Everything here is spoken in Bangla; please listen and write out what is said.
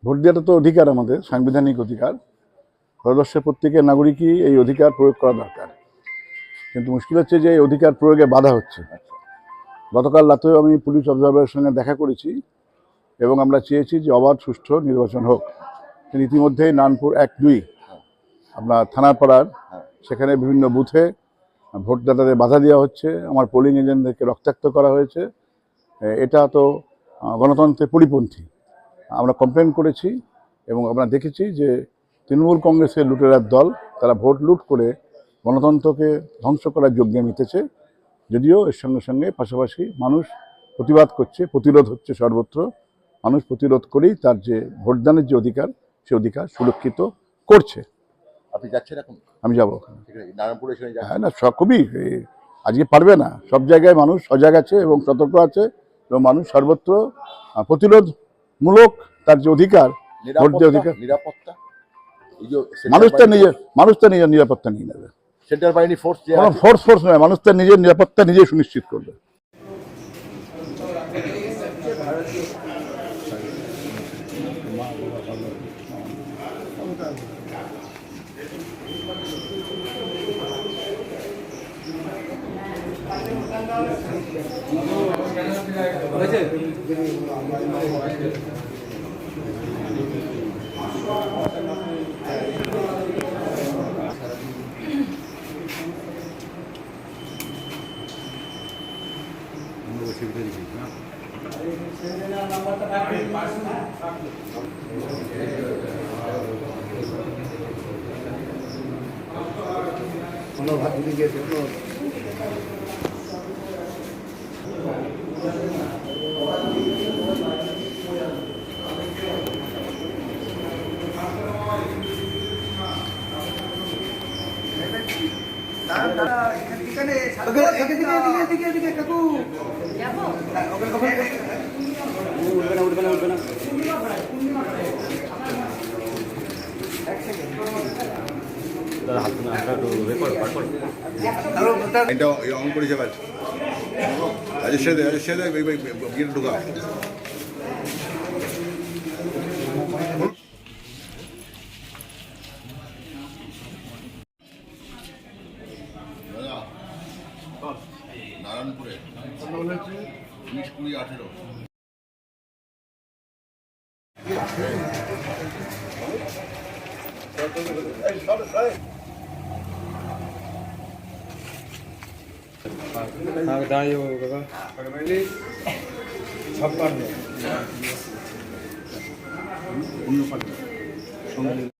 ভোট দেওয়াটা তো অধিকার, আমাদের সাংবিধানিক অধিকার। ভারতবর্ষের প্রত্যেকের নাগরিকই এই অধিকার প্রয়োগ করা দরকার, কিন্তু মুশকিল হচ্ছে যে এই অধিকার প্রয়োগে বাধা হচ্ছে। গতকাল রাতেও আমি পুলিশ অবজারভারের সঙ্গে দেখা করেছি এবং আমরা চেয়েছি যে অবাধ সুষ্ঠু নির্বাচন হোক। ইতিমধ্যেই নানপুর 1-2 আপনার থানাপাড়ার সেখানে বিভিন্ন বুথে ভোটদাতাদের বাধা দেওয়া হচ্ছে, আমার পোলিং এজেন্টদেরকে রক্তাক্ত করা হয়েছে। এটা তো গণতন্ত্রের পরিপন্থী। আমরা কমপ্লেন করেছি এবং আমরা দেখেছি যে তৃণমূল কংগ্রেসের লুটেরার দল, তারা ভোট লুট করে গণতন্ত্রকে ধ্বংস করার যজ্ঞে মেতেছে। যদিও এর সঙ্গে সঙ্গে পাশাপাশি মানুষ প্রতিবাদ করছে, প্রতিরোধ হচ্ছে সর্বত্র। মানুষ প্রতিরোধ করেই তার যে ভোটদানের যে অধিকার, সে অধিকার সুরক্ষিত করছে। আপনি যাচ্ছেন এখন? আমি যাবো নারায়ণপুরে। হ্যাঁ, না খুবই, আজকে পারবে না। সব জায়গায় মানুষ সজাগ আছে এবং সতর্ক আছে এবং মানুষ সর্বত্র প্রতিরোধমূলক তার যে অধিকার, ভোট দেওয়ার অধিকার, নিরাপত্তা, মানুষ তো নিজের নিরাপত্তা নিয়ে নেবে। সেন্ট্রাল বাহিনী ফোর্স নয়, মানুষ তার নিজের নিরাপত্তা নিজেই সুনিশ্চিত করবে। অন করে যাবে। গিয়ে ঢুকা নারায়ণপুরে 19-20-18। दाइयो बाबा 56